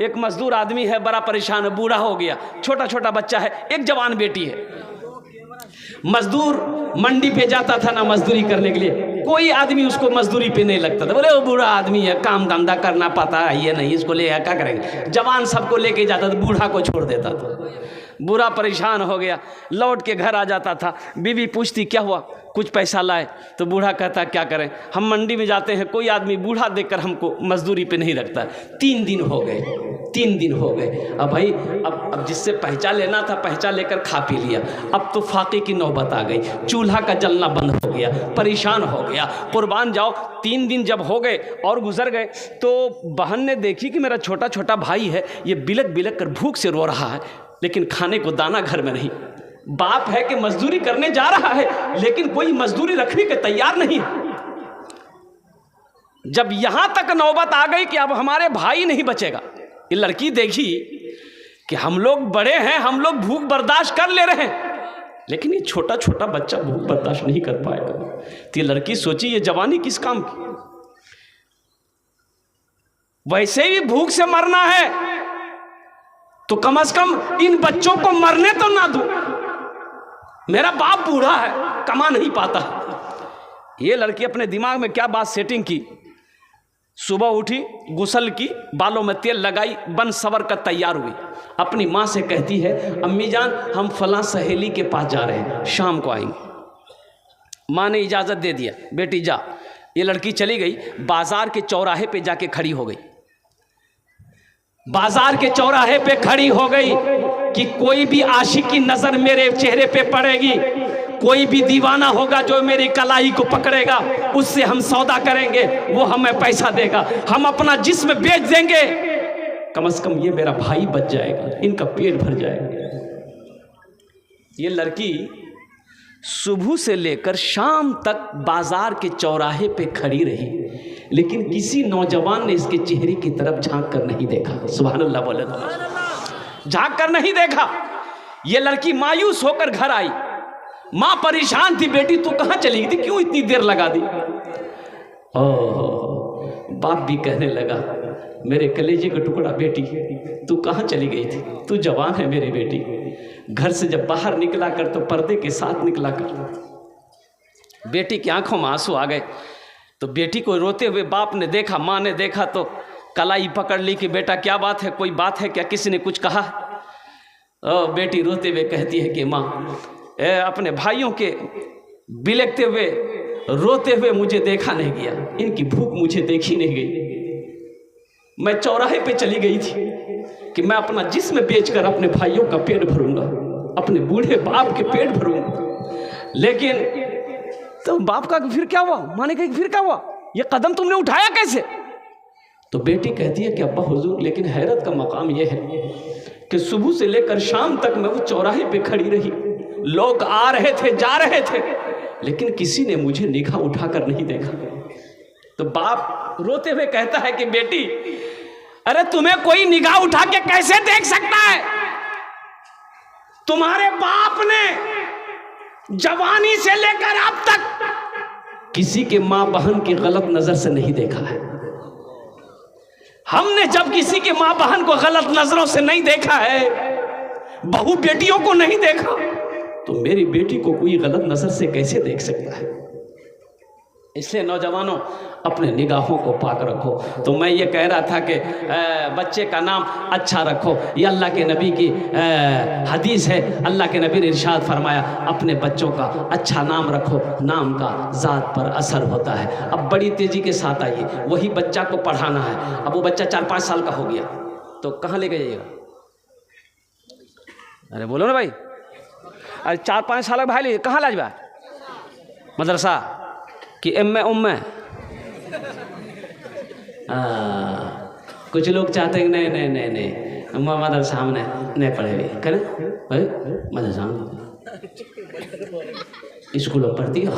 एक मजदूर आदमी है, बड़ा परेशान है, बूढ़ा हो गया, छोटा छोटा बच्चा है, एक जवान बेटी है। मजदूर मंडी पे जाता था ना मजदूरी करने के लिए, कोई आदमी उसको मजदूरी पे नहीं लगता था, बोले वो बूढ़ा आदमी है, काम धंधा करना पाता है ये नहीं, इसको ले क्या करेंगे। जवान सबको लेके जाता था, बूढ़ा को छोड़ देता था। बूढ़ा परेशान हो गया, लौट के घर आ जाता था। बीवी पूछती क्या हुआ, कुछ पैसा लाए, तो बूढ़ा कहता क्या करें, हम मंडी में जाते हैं, कोई आदमी बूढ़ा देखकर हमको मजदूरी पे नहीं रखता। 3 दिन हो गए, 3 दिन हो गए। अब भाई अब जिससे पहचान लेना था पहचान लेकर खा पी लिया, अब तो फाके की नौबत आ गई, चूल्हा का जलना बंद हो गया, परेशान हो गया। कुर्बान जाओ, 3 दिन जब हो गए और गुजर गए तो बहन ने देखी कि मेरा छोटा छोटा भाई है, ये बिलक बिलक कर भूख से रो रहा है, लेकिन खाने को दाना घर में नहीं। बाप है कि मजदूरी करने जा रहा है, लेकिन कोई मजदूरी रखने के तैयार नहीं है। जब यहां तक नौबत आ गई कि अब हमारे भाई नहीं बचेगा, ये लड़की देखी कि हम लोग बड़े हैं, हम लोग भूख बर्दाश्त कर ले रहे हैं, लेकिन ये छोटा छोटा बच्चा भूख बर्दाश्त नहीं कर पाएगा। तो ये लड़की सोची ये जवानी किस काम की, वैसे भी भूख से मरना है तो कम से कम इन बच्चों को मरने तो ना दूं। मेरा बाप बूढ़ा है, कमा नहीं पाता। ये लड़की अपने दिमाग में क्या बात सेटिंग की, सुबह उठी, गुसल की, बालों में तेल लगाई, बन सवर कर तैयार हुई, अपनी माँ से कहती है अम्मी जान हम फलां सहेली के पास जा रहे हैं, शाम को आएंगे। माँ ने इजाज़त दे दिया, बेटी जा। ये लड़की चली गई, बाजार के चौराहे पे जाके खड़ी हो गई। बाजार के चौराहे पे खड़ी हो गई कि कोई भी आशिक की नजर मेरे चेहरे पे पड़ेगी, कोई भी दीवाना होगा जो मेरी कलाई को पकड़ेगा, उससे हम सौदा करेंगे, वो हमें पैसा देगा, हम अपना जिस्म बेच देंगे, कम से कम ये मेरा भाई बच जाएगा, इनका पेट भर जाएगा। ये लड़की सुबह से लेकर शाम तक बाजार के चौराहे पे खड़ी रही, लेकिन किसी नौजवान ने इसके चेहरे की तरफ झांक कर नहीं देखा। सुभान अल्लाह बोले, झांक कर नहीं देखा। ये लड़की मायूस होकर घर आई। माँ परेशान थी, बेटी तू कहाँ चली गई थी, क्यों इतनी देर लगा दी। बाप भी कहने लगा मेरे कलेजे का टुकड़ा बेटी तू कहाँ चली गई थी, तू जवान है मेरी बेटी, घर से जब बाहर निकला कर तो पर्दे के साथ निकला कर। बेटी की आंखों में आंसू आ गए, तो बेटी को रोते हुए बाप ने देखा, माँ ने देखा तो कलाई पकड़ ली कि बेटा क्या बात है, कोई बात है क्या, किसी ने कुछ कहा। बेटी रोते हुए कहती है कि माँ अपने भाइयों के बिलखते हुए रोते हुए मुझे देखा नहीं गया, इनकी भूख मुझे देखी नहीं गई, मैं चौराहे पे चली गई थी कि मैं अपना जिस्म बेचकर अपने भाइयों का पेट भरूंगा, अपने बूढ़े बाप के पेट भरूंगा। लेकिन तो बाप का फिर क्या हुआ, माँ ने कहा फिर क्या हुआ, ये कदम तुमने उठाया कैसे। तो बेटी कहती है कि अब्बा हुजूर, लेकिन हैरत का मकाम यह है कि सुबह से लेकर शाम तक मैं वो चौराहे पे खड़ी रही, लोग आ रहे थे जा रहे थे, लेकिन किसी ने मुझे निगाह उठाकर नहीं देखा। तो बाप रोते हुए कहता है कि बेटी अरे तुम्हें कोई निगाह उठा के कैसे देख सकता है, तुम्हारे बाप ने जवानी से लेकर अब तक किसी के मां बहन की गलत नजर से नहीं देखा है। हमने जब किसी के मां बहन को गलत नजरों से नहीं देखा है, बहू बेटियों को नहीं देखा, तो मेरी बेटी को कोई गलत नजर से कैसे देख सकता है। इसलिए नौजवानों अपने निगाहों को पाक रखो। तो मैं ये कह रहा था कि बच्चे का नाम अच्छा रखो, ये अल्लाह के नबी की हदीस है। अल्लाह के नबी ने इरशाद फरमाया अपने बच्चों का अच्छा नाम रखो, नाम का ज़ात पर असर होता है। अब बड़ी तेज़ी के साथ आइए, वही बच्चा को पढ़ाना है। अब वो बच्चा 4-5 साल का हो गया तो कहाँ लेके जाइएगा, अरे बोलो ना भाई, अरे 4-5 साल का भाई लीजिए, कहाँ लाजवा, मदरसा कि एम उम्मे। कुछ लोग चाहते हैं नहीं नहीं नहीं नहीं मदरसा हमने नहीं पढ़े हुए, करें मदरसा स्कूलों पढ़ती हो,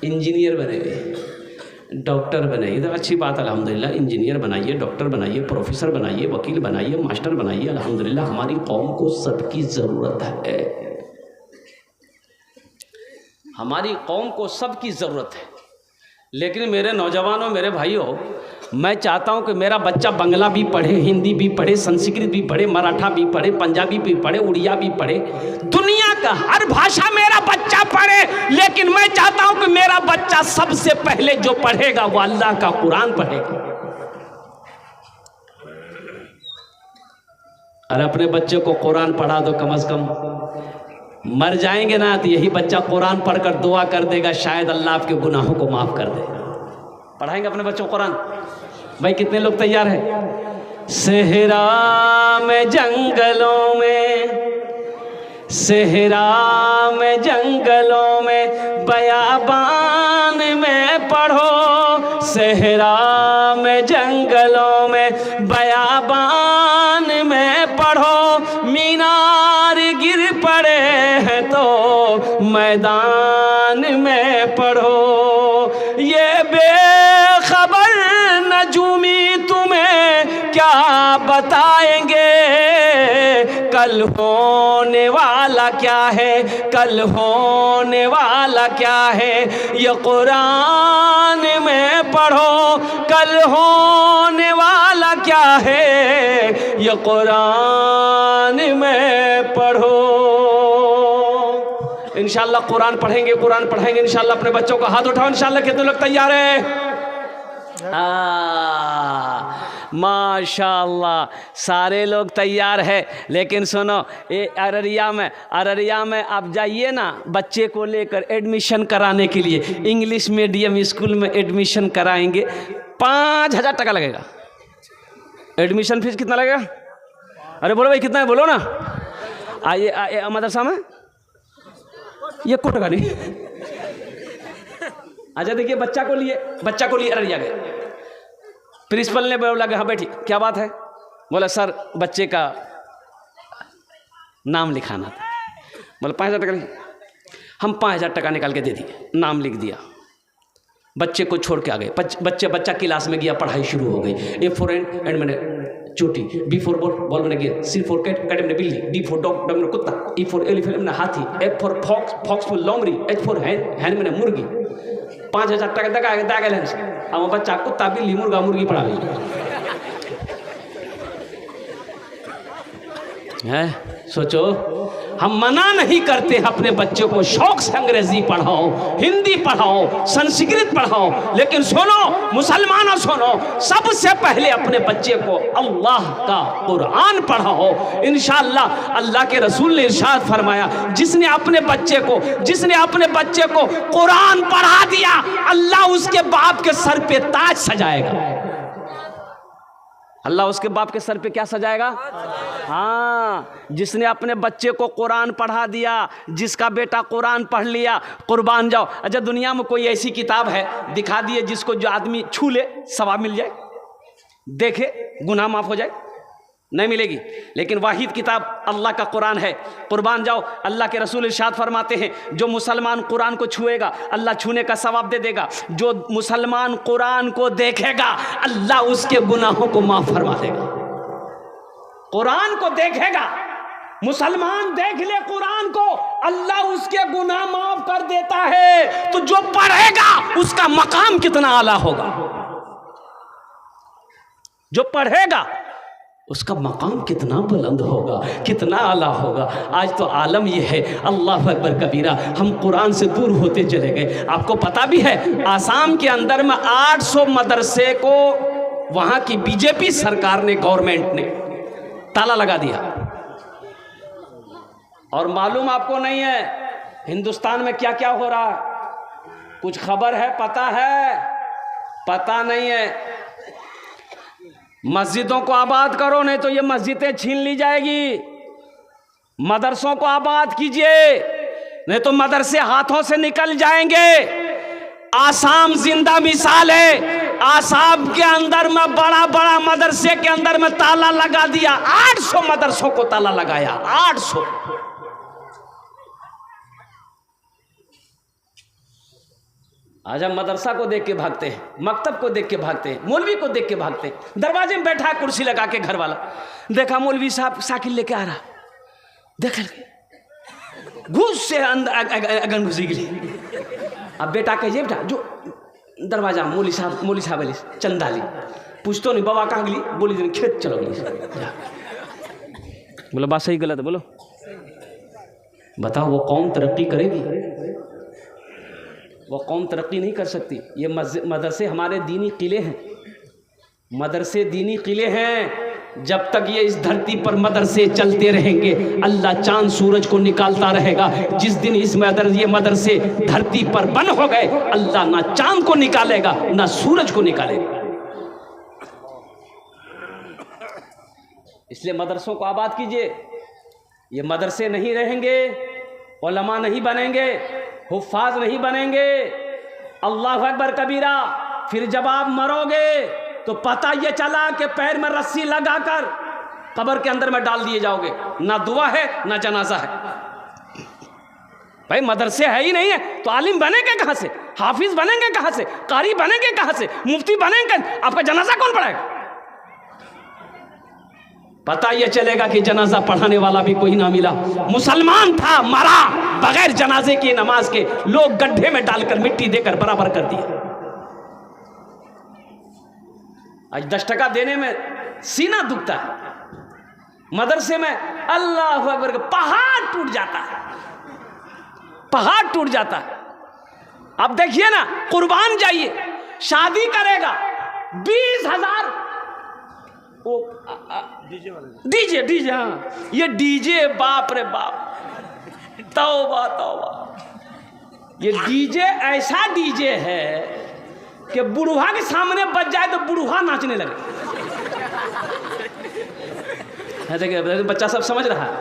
इंजीनियर बने हुए, डॉक्टर बनाइए तो अच्छी बात अल्हम्दुलिल्लाह, इंजीनियर बनाइए, डॉक्टर बनाइए, प्रोफेसर बनाइए, वकील बनाइए, मास्टर बनाइए, अल्हम्दुलिल्लाह हमारी कौम को सबकी ज़रूरत है, हमारी कौम को सबकी ज़रूरत है। लेकिन मेरे नौजवानों, मेरे भाइयों, मैं चाहता हूं कि मेरा बच्चा बंगला भी पढ़े, हिंदी भी पढ़े, संस्कृत भी पढ़े, मराठा भी पढ़े, पंजाबी भी पढ़े, उड़िया भी पढ़े, दुनिया का हर भाषा मेरा बच्चा पढ़े। लेकिन मैं चाहता हूं कि मेरा बच्चा सबसे पहले जो पढ़ेगा वो अल्लाह का कुरान पढ़ेगा। और अपने बच्चे को कुरान पढ़ा दो, कम से कम मर जाएंगे ना तो यही बच्चा कुरान पढ़कर दुआ कर देगा, शायद अल्लाह आपके गुनाहों को माफ कर दे। पढ़ाएंगे अपने बच्चों को कुरान? भाई कितने लोग तैयार हैं? सहरा में जंगलों में, सहरा में जंगलों में, बयाबान में पढ़ो, सहरा में जंगलों में, बयाबान में पढ़ो, मीनार गिर पड़े हैं तो मैदान में पढ़ो। ये बेखबर नजूमी तुम्हें क्या बताएंगे, कल होने वाला क्या है, कल होने वाला क्या है, ये कुरान में पढ़ो, कल होने वाला क्या है, ये कुरान में पढ़ो। इंशाअल्लाह कुरान पढ़ेंगे, कुरान पढ़ेंगे इंशाअल्लाह अपने बच्चों को। हाथ उठाओ इंशाअल्लाह। कितने लोग तैयार हैं? माशाअल्लाह सारे लोग तैयार है। लेकिन सुनो, ये अररिया में आप जाइए ना बच्चे को लेकर एडमिशन कराने के लिए, इंग्लिश मीडियम स्कूल में एडमिशन कराएंगे, 5,000 टका लगेगा। एडमिशन फीस कितना लगेगा? अरे बोलो भाई कितना है, बोलो ना। आइए मदरसा में ये कोट का नहीं। अच्छा देखिए, बच्चा को लिए अररिया गए, प्रिंसिपल ने बोला हाँ बैठी, क्या बात है? बोला सर बच्चे का नाम लिखाना था। बोला 5,000 टका। हम 5,000 टका निकाल के दे दिए, नाम लिख दिया, बच्चे को छोड़ के आ गए। बच्चा क्लास में गया, पढ़ाई शुरू हो गई। ए फॉर एंड मैंने चोटी, बी फॉर बॉल मैंने गया, सी फॉर कैट मैंने बिल्ली, डी फॉर डॉग मैंने कुत्ता, ई फॉर एलिफेंट मैंने हाथी, एफ फॉर फॉक्स फॉर लोमड़ी, एच फॉर हैन मैंने मुर्गी। 5,000 टका दगा गए। हम बच्चा कुत्ता बिल्ली मुर्गा मुर्गी पढ़ा ली है। सोचो, हम मना नहीं करते अपने बच्चों को शौक से अंग्रेजी पढ़ाओ, हिंदी पढ़ाओ, संस्कृत पढ़ाओ, लेकिन सुनो मुसलमानों सुनो, सबसे पहले अपने बच्चे को अल्लाह का कुरान पढ़ाओ। इंशाअल्लाह अल्लाह के रसूल ने इरशाद फरमाया, जिसने अपने बच्चे को कुरान पढ़ा दिया, अल्लाह उसके बाप के सर पे ताज सजाएगा। अल्लाह उसके बाप के सर पे क्या सजाएगा? हाँ, जिसने अपने बच्चे को कुरान पढ़ा दिया, जिसका बेटा कुरान पढ़ लिया, कुर्बान जाओ। अच्छा दुनिया में कोई ऐसी किताब है दिखा दिए जिसको जो आदमी छू ले सवाब मिल जाए, देखे गुनाह माफ हो जाए? नहीं मिलेगी। लेकिन वाहिद किताब अल्लाह का कुरान है, कुर्बान जाओ। अल्लाह के रसूल इरशाद फरमाते हैं, जो मुसलमान कुरान को छुएगा अल्लाह छूने का सवाब दे देगा, जो मुसलमान कुरान को देखेगा अल्लाह उसके गुनाहों को माफ फरमा देगा। कुरान को देखेगा मुसलमान, देख ले कुरान को, अल्लाह उसके गुनाह माफ कर देता है। तो जो पढ़ेगा उसका मकाम कितना आला होगा, जो पढ़ेगा उसका मकाम कितना बुलंद होगा, कितना आला होगा। आज तो आलम ये है, अल्लाह अकबर कबीरा, हम कुरान से दूर होते चले गए। आपको पता भी है आसाम के अंदर में 800 मदरसे को वहाँ की बीजेपी सरकार ने, गवर्नमेंट ने ताला लगा दिया। और मालूम आपको नहीं है हिंदुस्तान में क्या क्या हो रहा है? कुछ खबर है? पता है? पता नहीं है। मस्जिदों को आबाद करो, नहीं तो ये मस्जिदें छीन ली जाएगी। मदरसों को आबाद कीजिए, नहीं तो मदरसे हाथों से निकल जाएंगे। आसाम जिंदा मिसाल है। आसाम के अंदर में बड़ा बड़ा मदरसे के अंदर में ताला लगा दिया, 800 मदरसों को ताला लगाया, 800। आज हम मदरसा को देख के भागते हैं, मकतब को देख के भागते हैं, मौलवी को देख के भागते हैं। दरवाजे में बैठा है कुर्सी लगा के घर वाला, देखा मौलवी साहब साइकिल लेके आ रहा, देख घुस से अंदर अगन घुसी गई। अब बेटा कहिए बेटा जो दरवाजा मौली साहब अली चंदा ली, पूछतो नहीं बाबा कहाँ गली, बोली दिन खेत चलो गली। बोला बात सही गलत है, बोलो बताओ। वो कौम तरक्की करेगी? वो कौम तरक्की नहीं कर सकती। ये मदरसे हमारे दीनी किले हैं, मदरसे दीनी किले हैं। जब तक ये इस धरती पर मदरसे चलते रहेंगे, अल्लाह चांद सूरज को निकालता रहेगा। जिस दिन ये मदरसे धरती पर बंद हो गए, अल्लाह ना चांद को निकालेगा ना सूरज को निकालेगा। इसलिए मदरसों को आबाद कीजिए। ये मदरसे नहीं रहेंगे, उलमा नहीं बनेंगे, हुफ्फाज नहीं बनेंगे, अल्लाह अकबर कबीरा, फिर जब आप मरोगे तो पता ये चला कि पैर में रस्सी लगाकर कब्र के अंदर में डाल दिए जाओगे। ना दुआ है ना जनाजा है। भाई मदरसे है ही नहीं है तो आलिम बनेंगे कहाँ से, हाफिज बनेंगे कहाँ से, कारी बनेंगे कहाँ से, मुफ्ती बनेंगे? आपका जनाजा कौन पढ़ाएगा? पता ये चलेगा कि जनाजा पढ़ाने वाला भी कोई ना मिला। मुसलमान था, मरा बगैर जनाजे की नमाज के, लोग गड्ढे में डालकर मिट्टी देकर बराबर कर दिया। आज 10 टका देने में सीना दुखता है। मदरसे में अल्लाह अकबर का पहाड़ टूट जाता है, पहाड़ टूट जाता है। अब देखिए ना, कुर्बान जाइए, शादी करेगा 20,000 वो डीजे हाँ, ये डीजे बाप रे बाप, तौबा तौबा। ये डीजे ऐसा डीजे है कि बुढ़वा के सामने बज जाए तो बुढ़वा नाचने लगे। ऐसे बच्चा सब समझ रहा है।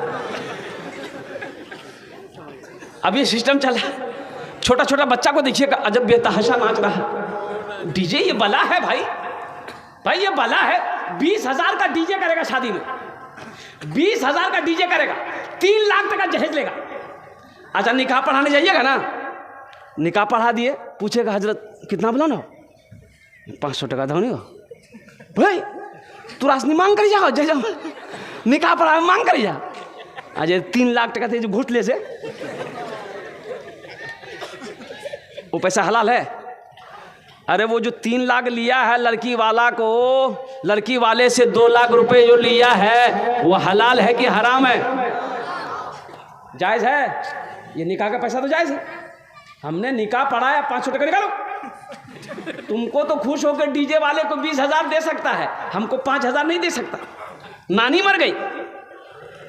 अब ये सिस्टम चला, छोटा छोटा बच्चा को देखिएगा, अजब बेतहाशा नाच रहा है। डीजे ये बला है भाई, भाई ये बला है। 20,000 का डीजे करेगा शादी में, 20,000 का डीजे करेगा, 3 लाख तक का जहेज लेगा। अच्छा निकाह पढ़ाने जाइएगा ना, निकाह पढ़ा दिए, पूछेगा हजरत कितना बोला ना, 500 टका दो नहीं भाई, तू राशनी मांग कर जाओ, जय जाओ निकाह पढ़ा मांग कर जा। आज 3 लाख टका थे जो घुटले से, वो पैसा हलाल है? अरे वो जो 3 लाख लिया है लड़की वाला को, लड़की वाले से 2 लाख रुपए जो लिया है, वो हलाल है कि हराम है? जायज़ है? ये निकाह का पैसा तो जायज़ है। हमने निकाह पढ़ाया, 500 टका निकालो। तुमको तो खुश होकर डीजे वाले को 20,000 दे सकता है, हमको 5,000 नहीं दे सकता। नानी मर गई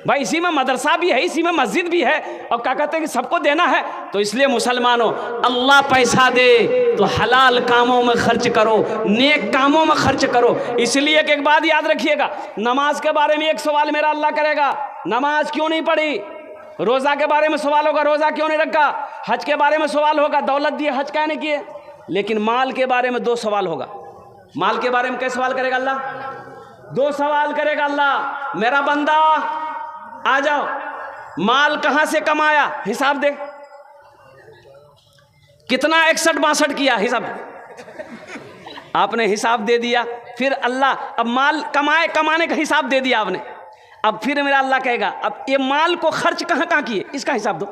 भाई, इसी में मदरसा भी है, इसी में मस्जिद भी है, और क्या कहते हैं कि सबको देना है। तो इसलिए मुसलमानों, अल्लाह पैसा दे तो हलाल कामों में खर्च करो, नेक कामों में खर्च करो। इसलिए एक बात याद रखिएगा, नमाज के बारे में एक सवाल मेरा अल्लाह करेगा, नमाज क्यों नहीं पढ़ी? रोज़ा के बारे में सवाल होगा, रोज़ा क्यों नहीं रखा? हज के बारे में सवाल होगा, दौलत दिए हज क्या नहीं किए? लेकिन माल के बारे में 2 सवाल होगा। माल के बारे में क्या सवाल करेगा अल्लाह? 2 सवाल करेगा अल्लाह। मेरा बंदा आ जाओ, माल कहां से कमाया, हिसाब दे। कितना 61-62 किया, हिसाब। आपने हिसाब दे दिया, फिर अल्लाह अब माल कमाने का हिसाब दे दिया आपने। अब फिर मेरा अल्लाह कहेगा, अब ये माल को खर्च कहां कहां किए, इसका हिसाब दो।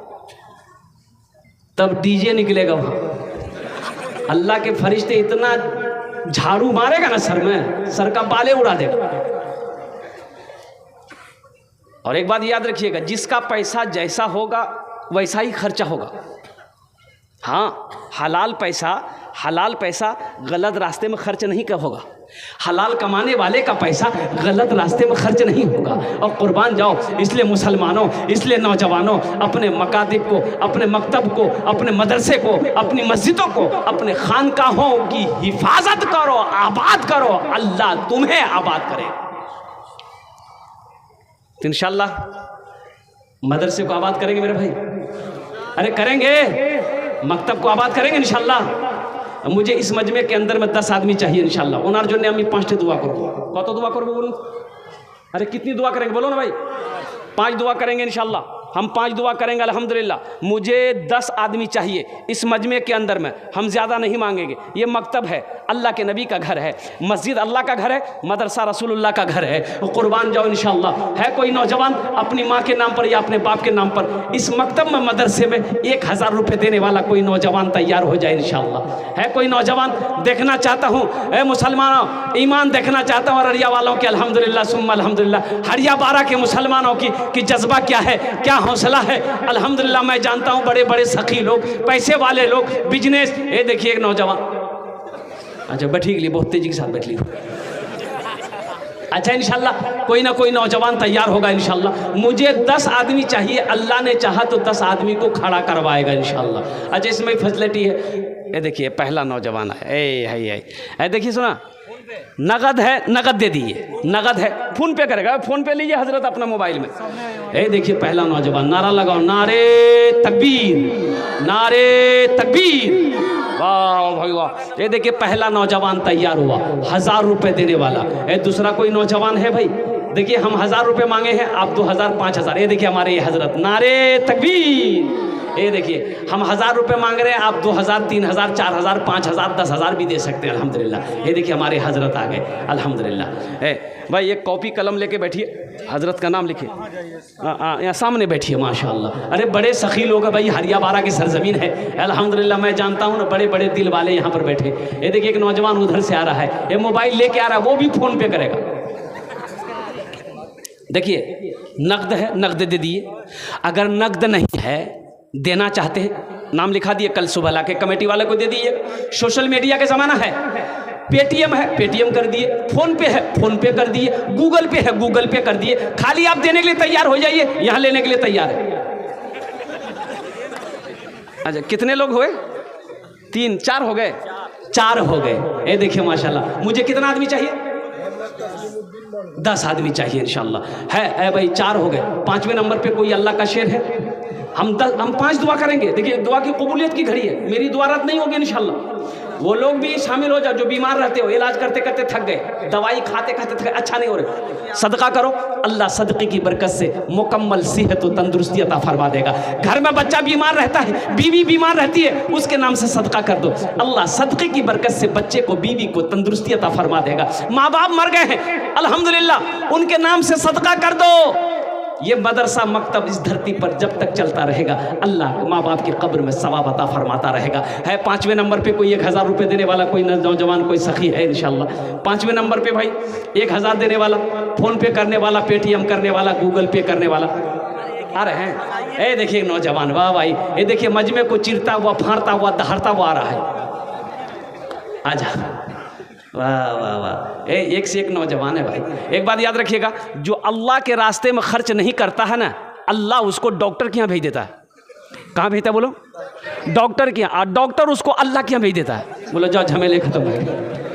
तब डीजे निकलेगा वहां। अल्लाह के फरिश्ते इतना झाड़ू मारेगा ना सर में, सर का बाले उड़ा देगा। और एक बात याद रखिएगा, जिसका पैसा जैसा होगा वैसा ही खर्चा होगा। हाँ, हलाल पैसा गलत रास्ते में खर्च नहीं कर होगा। हलाल कमाने वाले का पैसा गलत रास्ते में खर्च नहीं होगा। और कुर्बान जाओ। इसलिए मुसलमानों, इसलिए नौजवानों, अपने मकातिब को, अपने मकतब को, अपने मदरसे को, अपनी मस्जिदों को, अपने खानकाहों की हिफाजत करो, आबाद करो। अल्लाह तुम्हें आबाद करे। तो इंशाअल्लाह मदरसे को आबाद करेंगे मेरे भाई, अरे करेंगे, मकतब को आबाद करेंगे इंशाअल्लाह। मुझे इस मजमे के अंदर में 10 आदमी चाहिए इंशाअल्लाह। ओनार जो ने আমি 5टे दुआ করব। কত दुआ করব বলুন? अरे कितनी दुआ करेंगे बोलो ना भाई? 5 दुआ करेंगे इंशाअल्लाह। हम 5 दुआ करेंगे अल्हम्दुलिल्लाह। मुझे 10 आदमी चाहिए इस मजमे के अंदर में, हम ज़्यादा नहीं मांगेंगे। ये मकतब है, अल्लाह के नबी का घर है, मस्जिद अल्लाह का घर है, मदरसा रसूलुल्लाह का घर है। कुर्बान जाओ इंशाअल्लाह। है कोई नौजवान अपनी माँ के नाम पर या अपने बाप के नाम पर इस मकतब में मदरसे में 1000 रुपये देने वाला कोई नौजवान तैयार हो जाए इंशाअल्लाह। है कोई नौजवान? देखना चाहता हूँ ए मुसलमानों, ईमान देखना चाहता हूँ अररिया वालों के अल्हम्दुलिल्लाह सुम्मा अल्हम्दुलिल्लाह। हरिया बारा के मुसलमानों की जज्बा क्या है, क्या हौसला है। अल्हम्दुलिल्लाह मैं जानता हूँ बड़े बड़े सखी लोग, पैसे वाले लोग, बिजनेस। ये देखिए एक नौजवान, अच्छा बैठी के लिए बहुत तेजी के साथ बैठ ली। अच्छा इंशाल्लाह कोई ना कोई नौजवान तैयार होगा इंशाल्लाह। मुझे 10 आदमी चाहिए, अल्लाह ने चाहा तो 10 आदमी को खड़ा करवाएगा इंशाल्लाह। अच्छा इसमें फैसिलिटी है। ये देखिए पहला नौजवान है, ए देखिए सुना, नगद है, नगद दे दिए, नगद है, फ़ोन पे करेगा, फ़ोन पे लीजिए हजरत अपना मोबाइल में। ए देखिए पहला नौजवान, नारा लगाओ, नारे तकबीर, नारे तकबीर, वाह भाई वाह। ये देखिए पहला नौजवान तैयार हुआ, 1000 रुपये देने वाला। ए दूसरा कोई नौजवान है भाई? देखिए हम 1000 रुपये मांगे हैं, आप 2000 5000। ये देखिए हमारे ये हजरत, नारे तकबीर। ये देखिए हम 1000 रुपये मांग रहे हैं, आप 2000 3000 4000 5000 10,000 भी दे सकते हैं अल्हम्दुलिल्लाह। ये देखिए हमारे हजरत आ गए अल्हम्दुलिल्लाह। भाई एक कॉपी कलम लेके बैठिए, हजरत का नाम लिखिए, यहाँ सामने बैठिए माशाअल्लाह। अरे बड़े सखी लोग हैं भाई, हरिया बारा की सरजमीन है अल्हम्दुलिल्लाह। मैं जानता हूँ ना, बड़े बड़े दिल वाले यहाँ पर बैठे। ये देखिए एक नौजवान उधर से आ रहा है, ये मोबाइल लेके आ रहा है, वो भी फ़ोन पे करेगा। देखिए नकद है, नकद दे दिए। अगर नकद नहीं है, देना चाहते हैं, नाम लिखा दिए, कल सुबह ला के कमेटी वाले को दे दिए। सोशल मीडिया का ज़माना है, पेटीएम है, पेटीएम कर दिए, फ़ोन पे है, फ़ोन पे कर दिए, गूगल पे है, गूगल पे कर दिए। खाली आप देने के लिए तैयार हो जाइए, यहाँ लेने के लिए तैयार है। अच्छा कितने लोग हुए? 3 4 हो गए, 4 हो गए। ये देखिए माशाल्लाह। मुझे कितना आदमी चाहिए? 10 आदमी चाहिए इंशाल्लाह। है भाई 4 हो गए। 5वें नंबर पे कोई अल्लाह का शेर है? हम 5 दुआ करेंगे। देखिए दुआ की कबूलियत की घड़ी है, मेरी दुआ रद्द नहीं होगी इंशाल्लाह। वो लोग भी शामिल हो जाओ जो बीमार रहते हो, इलाज करते करते थक गए, दवाई खाते खाते थक गए, अच्छा नहीं हो रहे, सदका करो। अल्लाह सदक़े की बरकत से मुकम्मल सेहत और तंदुरुस्ती अता फरमा देगा। घर में बच्चा बीमार रहता है, बीवी बीमार रहती है, उसके नाम से सदका कर दो, अल्लाह सदक़े की बरकत से बच्चे को, बीवी को तंदुरुस्ती अता फरमा देगा। माँ बाप मर गए हैं अल्हम्दुलिल्लाह, उनके नाम से सदका कर दो। ये मदरसा मकतब इस धरती पर जब तक चलता रहेगा, अल्लाह माँ बाप की कब्र में सवाब अता फरमाता रहेगा। है 5वें नंबर पे कोई 1000 रुपये देने वाला, कोई नौजवान, कोई सखी है इंशाल्लाह। 5वें नंबर पे भाई 1000 देने वाला, फ़ोन पे करने वाला, पेटीएम करने वाला, गूगल पे करने वाला आ रहे हैं। ए देखिए नौजवान, वाह भाई। ये देखिए मजमे को चिरता हुआ, फाड़ता हुआ, दहाड़ता हुआ आ रहा है। आजा, वाह वाह वाह। एक से एक नौजवान है भाई। एक बात याद रखिएगा, जो अल्लाह के रास्ते में खर्च नहीं करता है ना, अल्लाह उसको डॉक्टर के यहाँ भेज देता है। कहाँ भेजता है बोलो? डॉक्टर के यहाँ। डॉक्टर उसको अल्लाह के यहाँ भेज देता है। बोलो जाओ झमेले खत्म हो गए।